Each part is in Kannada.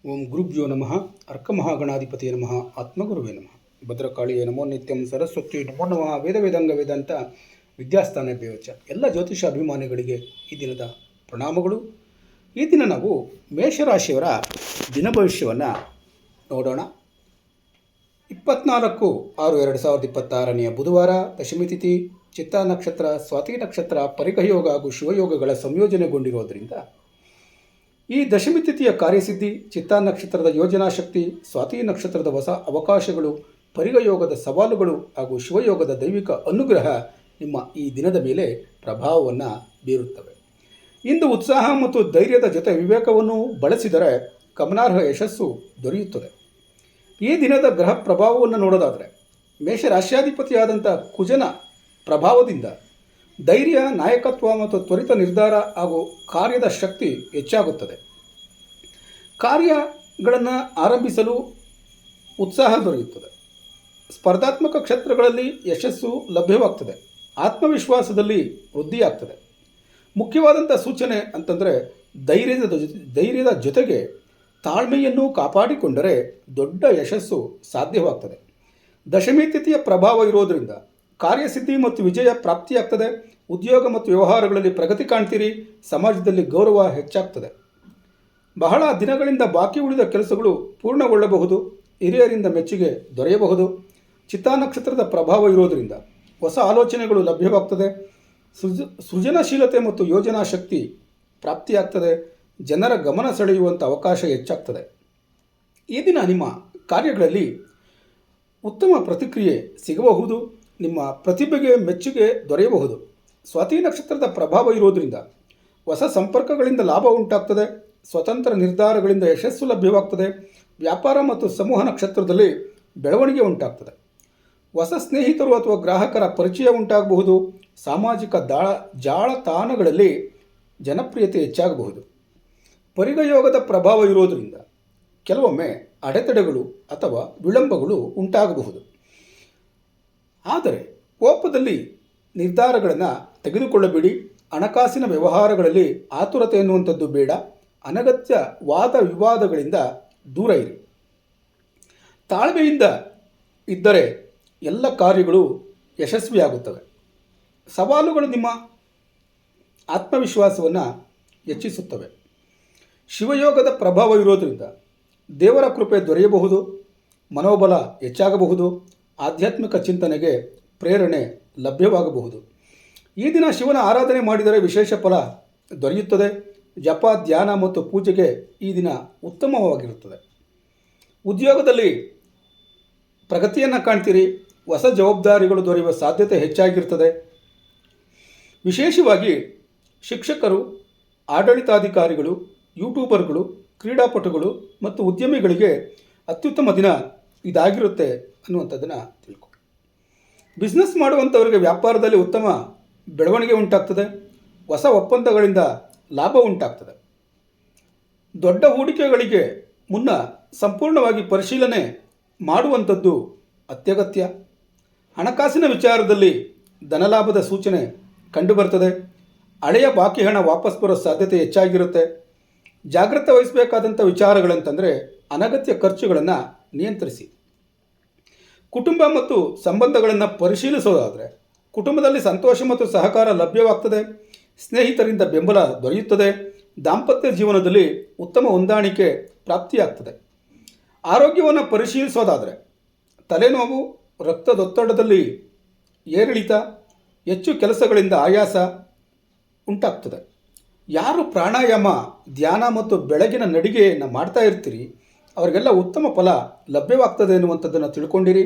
ಓಂ ಗುರುಭ್ಯೋ ನಮಃ ಅರ್ಕಮಹಾಗಣಾಧಿಪತಿಯೇ ನಮಃ ಆತ್ಮಗುರುವೇ ನಮಃ ಭದ್ರಕಾಳಿಯೇ ನಮೋ ನಿತ್ಯಂ ಸರಸ್ವತಿ ನಮೋ ನಮಃ ವೇದ ವೇದಾಂತ ವಿದ್ಯಾಸ್ಥಾನ ಬೇವಚ ಎಲ್ಲ ಜ್ಯೋತಿಷ ಅಭಿಮಾನಿಗಳಿಗೆ ಈ ದಿನದ ಪ್ರಣಾಮಗಳು. ಈ ದಿನ ನಾವು ಮೇಷರಾಶಿಯವರ ದಿನ ಭವಿಷ್ಯವನ್ನು ನೋಡೋಣ. 24/6/2026 ಬುಧವಾರ, ದಶಮಿ ತಿಥಿ, ಚಿತ್ತಾ ನಕ್ಷತ್ರ, ಸ್ವಾತಿ ನಕ್ಷತ್ರ, ಪರಿಗಯೋಗ ಹಾಗೂ ಶಿವಯೋಗಗಳ ಸಂಯೋಜನೆಗೊಂಡಿರೋದರಿಂದ ಈ ದಶಮಿ ತಿಥಿಯ ಕಾರ್ಯಸಿದ್ಧಿ, ಚಿತ್ತಾ ನಕ್ಷತ್ರದ ಯೋಜನಾ ಶಕ್ತಿ, ಸ್ವಾತಿ ನಕ್ಷತ್ರದ ಹೊಸ ಅವಕಾಶಗಳು, ಪರಿಗಯೋಗದ ಸವಾಲುಗಳು ಹಾಗೂ ಶಿವಯೋಗದ ದೈವಿಕ ಅನುಗ್ರಹ ನಿಮ್ಮ ಈ ದಿನದ ಮೇಲೆ ಪ್ರಭಾವವನ್ನು ಬೀರುತ್ತವೆ. ಇಂದು ಉತ್ಸಾಹ ಮತ್ತು ಧೈರ್ಯದ ಜೊತೆ ವಿವೇಕವನ್ನು ಬಳಸಿದರೆ ಗಮನಾರ್ಹ ಯಶಸ್ಸು ದೊರೆಯುತ್ತದೆ. ಈ ದಿನದ ಗ್ರಹ ಪ್ರಭಾವವನ್ನು ನೋಡೋದಾದರೆ, ಮೇಷರಾಶ್ಯಾಧಿಪತಿಯಾದಂಥ ಕುಜನ ಪ್ರಭಾವದಿಂದ ಧೈರ್ಯ, ನಾಯಕತ್ವ ಮತ್ತು ತ್ವರಿತ ನಿರ್ಧಾರ ಹಾಗೂ ಕಾರ್ಯದ ಶಕ್ತಿ ಹೆಚ್ಚಾಗುತ್ತದೆ. ಕಾರ್ಯಗಳನ್ನು ಆರಂಭಿಸಲು ಉತ್ಸಾಹ ದೊರೆಯುತ್ತದೆ. ಸ್ಪರ್ಧಾತ್ಮಕ ಕ್ಷೇತ್ರಗಳಲ್ಲಿ ಯಶಸ್ಸು ಲಭ್ಯವಾಗ್ತದೆ. ಆತ್ಮವಿಶ್ವಾಸದಲ್ಲಿ ವೃದ್ಧಿಯಾಗ್ತದೆ. ಮುಖ್ಯವಾದಂಥ ಸೂಚನೆ ಅಂತಂದರೆ ಧೈರ್ಯದ ಜೊತೆಗೆ ತಾಳ್ಮೆಯನ್ನು ಕಾಪಾಡಿಕೊಂಡರೆ ದೊಡ್ಡ ಯಶಸ್ಸು ಸಾಧ್ಯವಾಗ್ತದೆ. ದಶಮಿ ತಿಥಿಯ ಪ್ರಭಾವ ಇರೋದರಿಂದ ಕಾರ್ಯಸಿದ್ಧಿ ಮತ್ತು ವಿಜಯ ಪ್ರಾಪ್ತಿಯಾಗ್ತದೆ. ಉದ್ಯೋಗ ಮತ್ತು ವ್ಯವಹಾರಗಳಲ್ಲಿ ಪ್ರಗತಿ ಕಾಣ್ತೀರಿ. ಸಮಾಜದಲ್ಲಿ ಗೌರವ ಹೆಚ್ಚಾಗ್ತದೆ. ಬಹಳ ದಿನಗಳಿಂದ ಬಾಕಿ ಉಳಿದ ಕೆಲಸಗಳು ಪೂರ್ಣಗೊಳ್ಳಬಹುದು. ಹಿರಿಯರಿಂದ ಮೆಚ್ಚುಗೆ ದೊರೆಯಬಹುದು. ಚಿತ್ತಾ ನಕ್ಷತ್ರದ ಪ್ರಭಾವ ಇರೋದರಿಂದ ಹೊಸ ಆಲೋಚನೆಗಳು ಲಭ್ಯವಾಗ್ತದೆ. ಸೃಜನಶೀಲತೆ ಮತ್ತು ಯೋಜನಾ ಶಕ್ತಿ ಪ್ರಾಪ್ತಿಯಾಗ್ತದೆ. ಜನರ ಗಮನ ಸೆಳೆಯುವಂಥ ಅವಕಾಶ ಹೆಚ್ಚಾಗ್ತದೆ. ಈ ದಿನ ನಿಮ್ಮ ಕಾರ್ಯಗಳಲ್ಲಿ ಉತ್ತಮ ಪ್ರತಿಕ್ರಿಯೆ ಸಿಗಬಹುದು. ನಿಮ್ಮ ಪ್ರತಿಭೆಗೆ ಮೆಚ್ಚುಗೆ ದೊರೆಯಬಹುದು. ಸ್ವಾತಿ ನಕ್ಷತ್ರದ ಪ್ರಭಾವ ಇರೋದರಿಂದ ಹೊಸ ಸಂಪರ್ಕಗಳಿಂದ ಲಾಭ ಉಂಟಾಗ್ತದೆ. ಸ್ವತಂತ್ರ ನಿರ್ಧಾರಗಳಿಂದ ಯಶಸ್ಸು ಲಭ್ಯವಾಗ್ತದೆ. ವ್ಯಾಪಾರ ಮತ್ತು ಸಮೂಹ ನಕ್ಷತ್ರದಲ್ಲಿ ಬೆಳವಣಿಗೆ ಉಂಟಾಗ್ತದೆ. ಹೊಸ ಸ್ನೇಹಿತರು ಅಥವಾ ಗ್ರಾಹಕರ ಪರಿಚಯ ಉಂಟಾಗಬಹುದು. ಸಾಮಾಜಿಕ ಜಾಲತಾಣಗಳಲ್ಲಿ ಜನಪ್ರಿಯತೆ ಹೆಚ್ಚಾಗಬಹುದು. ಪರಿಗಯೋಗದ ಪ್ರಭಾವ ಇರೋದರಿಂದ ಕೆಲವೊಮ್ಮೆ ಅಡೆತಡೆಗಳು ಅಥವಾ ವಿಳಂಬಗಳು ಉಂಟಾಗಬಹುದು. ಆದರೆ ಕೋಪದಲ್ಲಿ ನಿರ್ಧಾರಗಳನ್ನು ತೆಗೆದುಕೊಳ್ಳಬೇಡಿ. ಹಣಕಾಸಿನ ವ್ಯವಹಾರಗಳಲ್ಲಿ ಆತುರತೆ ಎನ್ನುವಂಥದ್ದು ಬೇಡ. ಅನಗತ್ಯ ವಾದ ವಿವಾದಗಳಿಂದ ದೂರ ಇರಿ. ತಾಳ್ಮೆಯಿಂದ ಇದ್ದರೆ ಎಲ್ಲ ಕಾರ್ಯಗಳು ಯಶಸ್ವಿಯಾಗುತ್ತವೆ. ಸವಾಲುಗಳು ನಿಮ್ಮ ಆತ್ಮವಿಶ್ವಾಸವನ್ನು ಹೆಚ್ಚಿಸುತ್ತವೆ. ಶಿವಯೋಗದ ಪ್ರಭಾವ ಇರೋದರಿಂದ ದೇವರ ಕೃಪೆ ದೊರೆಯಬಹುದು. ಮನೋಬಲ ಹೆಚ್ಚಾಗಬಹುದು. ಆಧ್ಯಾತ್ಮಿಕ ಚಿಂತನೆಗೆ ಪ್ರೇರಣೆ ಲಭ್ಯವಾಗಬಹುದು. ಈ ದಿನ ಶಿವನ ಆರಾಧನೆ ಮಾಡಿದರೆ ವಿಶೇಷ ಫಲ ದೊರೆಯುತ್ತದೆ. ಜಪ, ಧ್ಯಾನ ಮತ್ತು ಪೂಜೆಗೆ ಈ ದಿನ ಉತ್ತಮವಾಗಿರುತ್ತದೆ. ಉದ್ಯೋಗದಲ್ಲಿ ಪ್ರಗತಿಯನ್ನು ಕಾಣ್ತೀರಿ. ಹೊಸ ಜವಾಬ್ದಾರಿಗಳು ದೊರೆಯುವ ಸಾಧ್ಯತೆ ಹೆಚ್ಚಾಗಿರ್ತದೆ. ವಿಶೇಷವಾಗಿ ಶಿಕ್ಷಕರು, ಆಡಳಿತಾಧಿಕಾರಿಗಳು, ಯೂಟ್ಯೂಬರ್ಗಳು, ಕ್ರೀಡಾಪಟುಗಳು ಮತ್ತು ಉದ್ಯಮಿಗಳಿಗೆ ಅತ್ಯುತ್ತಮ ದಿನ ಇದಾಗಿರುತ್ತೆ ಅನ್ನುವಂಥದ್ದನ್ನು ತಿಳ್ಕೊ. ಬಿಸ್ನೆಸ್ ಮಾಡುವಂಥವರಿಗೆ ವ್ಯಾಪಾರದಲ್ಲಿ ಉತ್ತಮ ಬೆಳವಣಿಗೆ ಉಂಟಾಗ್ತದೆ. ಹೊಸ ಒಪ್ಪಂದಗಳಿಂದ ಲಾಭ ಉಂಟಾಗ್ತದೆ. ದೊಡ್ಡ ಹೂಡಿಕೆಗಳಿಗೆ ಮುನ್ನ ಸಂಪೂರ್ಣವಾಗಿ ಪರಿಶೀಲನೆ ಮಾಡುವಂಥದ್ದು ಅತ್ಯಗತ್ಯ. ಹಣಕಾಸಿನ ವಿಚಾರದಲ್ಲಿ ಧನಲಾಭದ ಸೂಚನೆ ಕಂಡುಬರ್ತದೆ. ಹಳೆಯ ಬಾಕಿ ಹಣ ವಾಪಸ್ ಬರೋ ಸಾಧ್ಯತೆ ಹೆಚ್ಚಾಗಿರುತ್ತೆ. ಜಾಗ್ರತೆ ವಹಿಸಬೇಕಾದಂಥ ವಿಚಾರಗಳಂತಂದರೆ ಅನಗತ್ಯ ಖರ್ಚುಗಳನ್ನು ನಿಯಂತ್ರಿಸಿ. ಕುಟುಂಬ ಮತ್ತು ಸಂಬಂಧಗಳನ್ನು ಪರಿಶೀಲಿಸೋದಾದರೆ ಕುಟುಂಬದಲ್ಲಿ ಸಂತೋಷ ಮತ್ತು ಸಹಕಾರ ಲಭ್ಯವಾಗ್ತದೆ. ಸ್ನೇಹಿತರಿಂದ ಬೆಂಬಲ ದೊರೆಯುತ್ತದೆ. ದಾಂಪತ್ಯ ಜೀವನದಲ್ಲಿ ಉತ್ತಮ ಹೊಂದಾಣಿಕೆ ಪ್ರಾಪ್ತಿಯಾಗ್ತದೆ. ಆರೋಗ್ಯವನ್ನು ಪರಿಶೀಲಿಸೋದಾದರೆ ತಲೆನೋವು, ರಕ್ತದೊತ್ತಡದಲ್ಲಿ ಏರಿಳಿತ, ಹೆಚ್ಚು ಕೆಲಸಗಳಿಂದ ಆಯಾಸ ಉಂಟಾಗ್ತದೆ. ಯಾರು ಪ್ರಾಣಾಯಾಮ, ಧ್ಯಾನ ಮತ್ತು ಬೆಳಗಿನ ನಡಿಗೆಯನ್ನು ಮಾಡ್ತಾ ಇರ್ತೀರಿ ಅವರಿಗೆಲ್ಲ ಉತ್ತಮ ಫಲ ಲಭ್ಯವಾಗ್ತದೆ ಎನ್ನುವಂಥದ್ದನ್ನು ತಿಳ್ಕೊಂಡಿರಿ.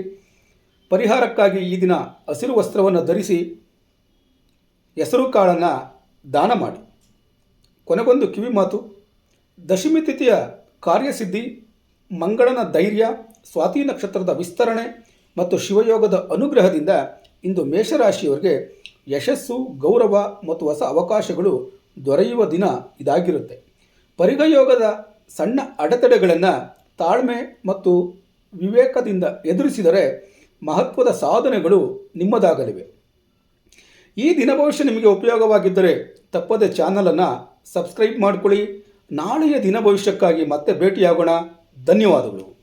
ಪರಿಹಾರಕ್ಕಾಗಿ ಈ ದಿನ ಹಸಿರು ವಸ್ತ್ರವನ್ನು ಧರಿಸಿ ಹೆಸರು ಕಾಳನ್ನು ದಾನ ಮಾಡಿ. ಕೊನೆಗೊಂದು ಕಿವಿ ಮಾತು. ದಶಮಿ ತಿಥಿಯ ಕಾರ್ಯಸಿದ್ಧಿ, ಮಂಗಳನ ಧೈರ್ಯ, ಸ್ವಾತಿ ನಕ್ಷತ್ರದ ವಿಸ್ತರಣೆ ಮತ್ತು ಶಿವಯೋಗದ ಅನುಗ್ರಹದಿಂದ ಇಂದು ಮೇಷರಾಶಿಯವರಿಗೆ ಯಶಸ್ಸು, ಗೌರವ ಮತ್ತು ಹೊಸ ಅವಕಾಶಗಳು ದೊರೆಯುವ ದಿನ ಇದಾಗಿರುತ್ತೆ. ಪರಿಗಯೋಗದ ಸಣ್ಣ ಅಡೆತಡೆಗಳನ್ನು ತಾಳ್ಮೆ ಮತ್ತು ವಿವೇಕದಿಂದ ಎದುರಿಸಿದರೆ ಮಹತ್ವದ ಸಾಧನೆಗಳು ನಿಮ್ಮದಾಗಲಿವೆ. ಈ ದಿನ ಭವಿಷ್ಯ ನಿಮಗೆ ಉಪಯೋಗವಾಗಿದ್ದರೆ ತಪ್ಪದೆ ಚಾನಲನ್ನು ಸಬ್ಸ್ಕ್ರೈಬ್ ಮಾಡಿಕೊಳ್ಳಿ ನಾಳೆಯ ದಿನ ಭವಿಷ್ಯಕ್ಕಾಗಿ ಮತ್ತೆ ಭೇಟಿಯಾಗೋಣ. ಧನ್ಯವಾದಗಳು.